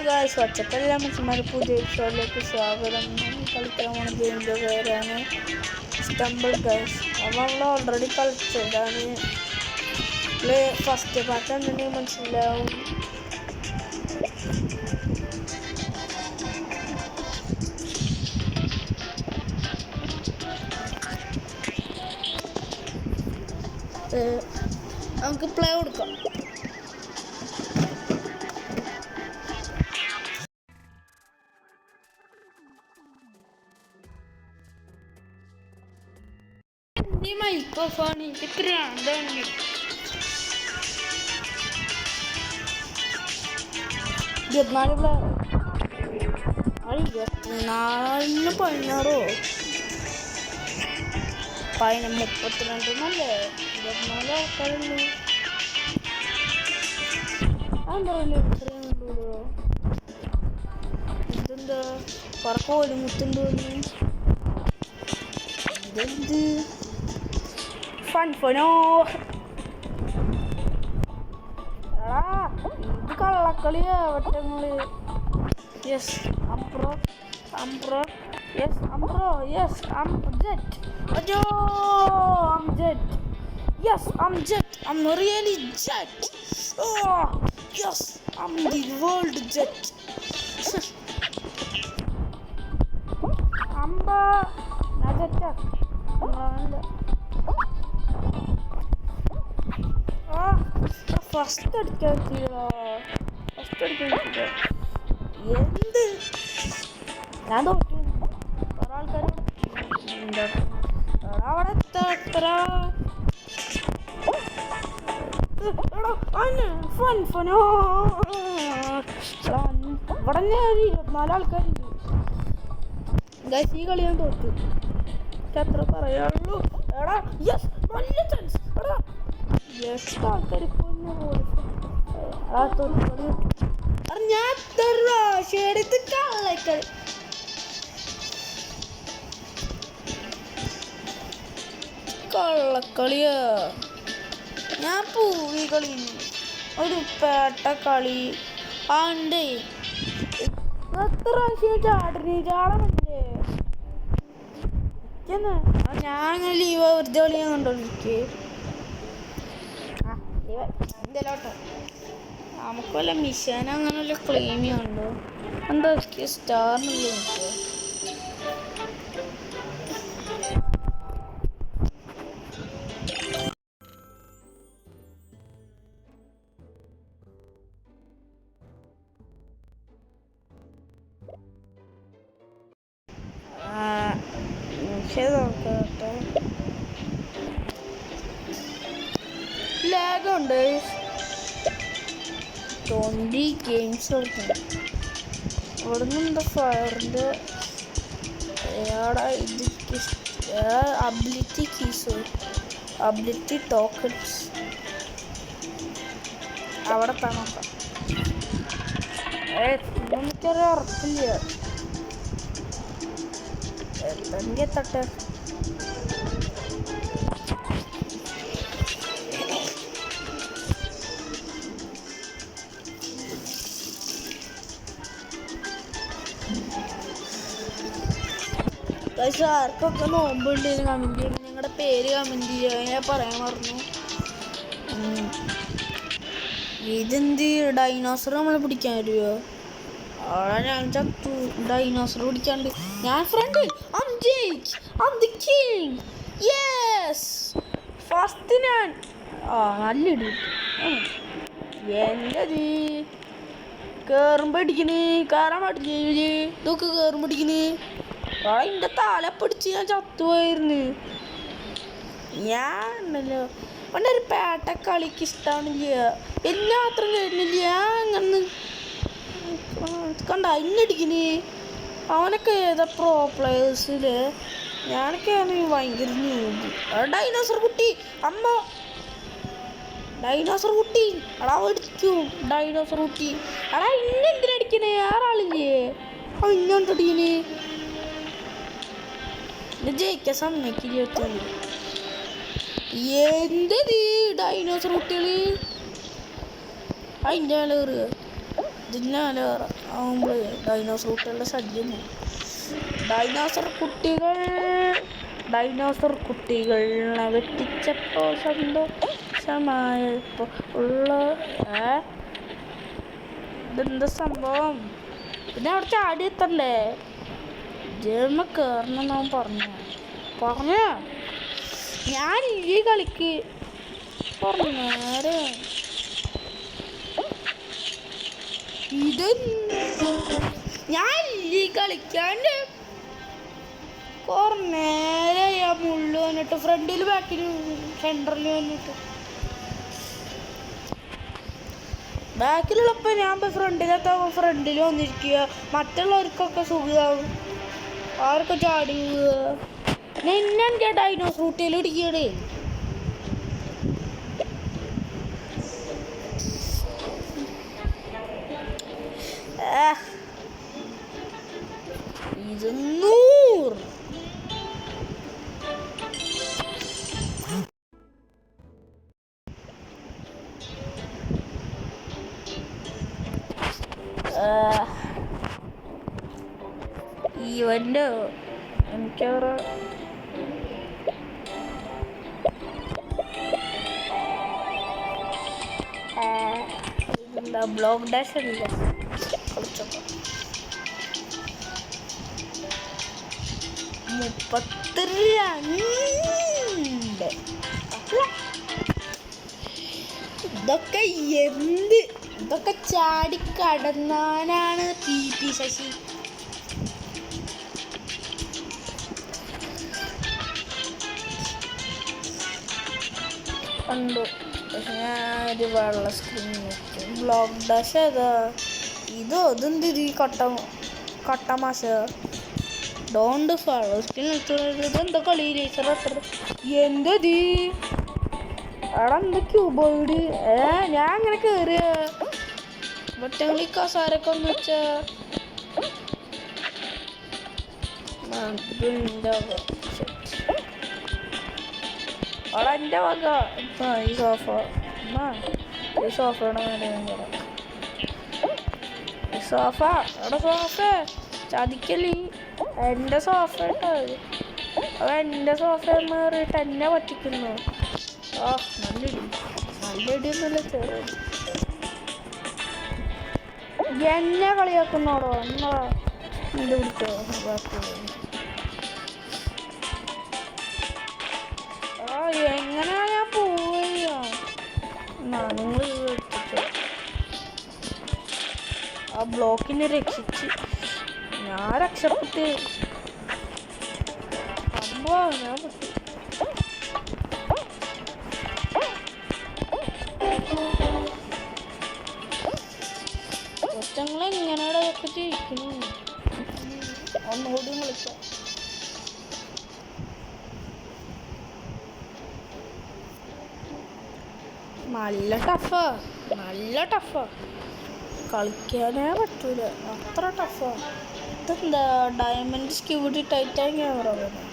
Guys ഒച്ചക്കെല്ലാ മനുഷ്യന്മാർ പുതിയ ഷോയിലേക്ക് സ്വാഗതം. കളിക്കാൻ പോണ ഗെയിമിൻ്റെ പേരാണ് സ്റ്റംബിൾ ഗായ്സ്. അപ്പോൾ നമ്മൾ ഓൾറെഡി കളിച്ചതാണ്. ഫസ്റ്റ് പാർട്ട് എന്തെങ്കിലും മനസ്സിലാവും. നമുക്ക് പ്ലേ കൊടുക്കാം. മൈക്രോഫോൺ പ്രാന്താണ്. 24 16 32 24 ആൾക്കാരുള്ളൂ. അതെന്താ ഇതെന്താ പറക്കോലും മുത്തുണ്ടോന്ന് ഇതെന്ത് ഫൺഫനോ ഇത് കള്ളക്കളിയാ വട്ടങ്ങള്. യെസ് അംപ്രോ യെസ് അംപ്രോ yes I'm Jet. Ajo I'm Jet. Yes I'm Jet. I'm really Jet. Oh yes I'm the world Jet. Amba Najeta first അടിക്കാൻ എന്ത് ഞാൻ തോറ്റു. കുറെ ആൾക്കാർ അവിടെ എത്ര ഫനോ ഇവിടെ 24 ആൾക്കാരുണ്ട്. ഗൈസ് ഈ കളി ഞാൻ തോറ്റു. എത്ര പറയാനുള്ളൂ. എടാ യെസ് നല്ല ചാൻസ്. എടാ എത്ര ആൾക്കാർ ഞാൻ എടുത്ത് കള്ളക്കളി. കള്ളക്കളിയാ. ഞാൻ പൂവി കളി ഒരു പേട്ട കളി ആണ്ടേ. എത്ര പ്രാവശ്യം ചാടണി ചാടണല്ലേ. ഞാൻ ലീവ് വെറുതെ കളി ഞാൻ കണ്ടോ. എനിക്ക് എന്തല്ലോട്ടോ നമുക്ക് വല്ല മിഷൻ അങ്ങനെ വല്ല ക്ലെയിം ചെയ്യാനുണ്ടോ? എന്താ സ്റ്റാറിനുള്ള എനിക്ക് നോക്കട്ടെ. ലാഗുണ്ട്. 20 ഗെയിംസ് കളിക്കണം. അവിടെ നിന്നെന്താ ഫയറിൻ്റെ ഇത് അബിലിറ്റി കീസോ അബിലിറ്റി ടോക്കൺസ് അവിടെ നോക്കാം. എനിക്കൊരു ഉറപ്പില്ല. എത്തെങ്കിൽ എത്തട്ടെ. പക്ഷെ ആർക്കൊക്കെ നോമ്പുണ്ട് കമൻറ്റ് ചെയ്യുമ്പോൾ നിങ്ങളുടെ പേര് കമൻറ്റ് ചെയ്യുക. ഞാൻ പറയാൻ പറഞ്ഞു. ഇതെന്ത് ഡൈനോസർ നമ്മൾ പിടിക്കാൻ വരുമോ? അവിടെ ഞാൻ ചത്തു. ഡൈനോസർ പിടിക്കാണ്ട് ഞാൻ ഫ്രണ്ട്. ഫസ്റ്റ് ഞാൻ നല്ല ഇടി. എൻ്റെ കയറുമ്പോൾ അടിക്കണ്. കയറാൻ പാടില്ലേ ഇതൊക്കെ കയറുമ്പോൾ അടിക്കണ്. എൻ്റെ തല പിടിച്ച് ഞാൻ ചത്തുപോയിരുന്നു. ഞാൻ ഉണ്ടല്ലോ പണ്ടൊരു പേട്ട കളിക്ക് ഇഷ്ടമാണില്ല. എല്ലാത്ര കഴിഞ്ഞില്ല. അങ്ങനെ കണ്ട ഇന്നടിക്കണ്. അവനൊക്കെ ഏതാ പ്രോ പ്ലേയേഴ്സില്. ഞാനൊക്കെയാണ് ഭയങ്കര ന്യൂബ്. ഡൈനോസർ കുട്ടി അമ്മ ഡൈനോസർ കുട്ടി എടാ അടിക്കും. ഡൈനോസർ കുട്ടി എടാ ഇന്നെന്തിനടിക്കണേ? ആറാളില്ലേ ഇന്നോണ്ടടിക്കണേ. ജയിക്കാൻ സമ്മതിക്കില്ല. എന്തത് ഡൈനോസർ കുട്ടികള് അതിൻ്റെ മേലെ കയറുക. ഇതിനാല് ആകുമ്പോൾ ഡൈനോസർ കുട്ടികളുടെ ശല്യം. ഡൈനോസർ കുട്ടികളെ വെട്ടിച്ചപ്പോൾ സന്തോഷമായപ്പോൾ ഉള്ള ഇതെന്താ സംഭവം? പിന്നെ അവിടെ ചാടി എത്തണ്ടേ? ജയമ കയറണം ഞാൻ പറഞ്ഞ ഞാൻ ഈ കളിക്ക് പറഞ്ഞേരെ ഇത് ഞാൻ ഈ കളിക്കാണ്ട് കുറേനേരെ ആ മുള്ളു വന്നിട്ട് ഫ്രണ്ടിൽ ബാക്കിൽ സെൻറ്ററിൽ വന്നിട്ട് ബാക്കിലുള്ളപ്പോൾ ഞാൻ ഇപ്പോൾ ഫ്രണ്ടിൽ വന്നിരിക്കുക. മറ്റുള്ളവർക്കൊക്കെ സുഖമാവും, അവർക്ക് ചാടി നിന്നെ ഡൈനോസർ കുട്ടിയിൽ ഇടിക്കണേ. ഇരുന്നൂറ് ഇവൻ്റെ എനിക്കവരെ എന്താ ബ്ലോക്ക് ഡാഷ് അല്ല കളിച്ചപ്പോൾ 32. ഇതൊക്കെ ചാടിക്കടന്നാനാണ് PT ശശി. കണ്ടു. പക്ഷെ ഞാനൊരു വെള്ള സ്ക്രീൻ നോക്കി. ബ്ലോക്ക് ഡാഷ് ഏതാ ഇതെന്ത് കട്ടമാശ ഡോണ്ട് ഫോളോ ഇതെന്താ കളി എന്തീ അവിടെ എന്താ ക്യൂബോയിഡ്? ഞാൻ അങ്ങനെ കയറിയ മറ്റേ കസാരൊക്കെ ഒന്ന് വെച്ചാ അവിടെ എൻ്റെ വക ഈ സോഫയുടെ മേലെ സോഫ ചതിക്കല് എൻ്റെ സോഫ ഇട്ടത്. അത് എൻ്റെ സോഫ മാറിയിട്ട് എന്നെ പറ്റിക്കുന്നു. നല്ല ഇടിയൊന്നുമില്ല, ചെറിയ എന്നെ കളിയാക്കുന്നോടോ എന്നാ ഇത് പിടിച്ചോ. എങ്ങനെയാ ഞാൻ പോവുക? നിങ്ങൾ എടുത്തിട്ട് ആ ബ്ലോക്കിനെ രക്ഷിച്ച് ഞാൻ രക്ഷപ്പെട്ട് ഞാൻ കൊച്ചങ്ങളെങ്ങനെയാണ് അതൊക്കെ ജയിക്കുന്നു? ഒന്നുകൂടി വിളിക്കാം. നല്ല ടഫാ കളിക്കാനേ പറ്റൂല, അത്ര ടഫാ. ഇതെന്താ ഡയമണ്ട് സ്ക്യൂബി ടൈറ്റാൻ ക്യാമറ വേണം.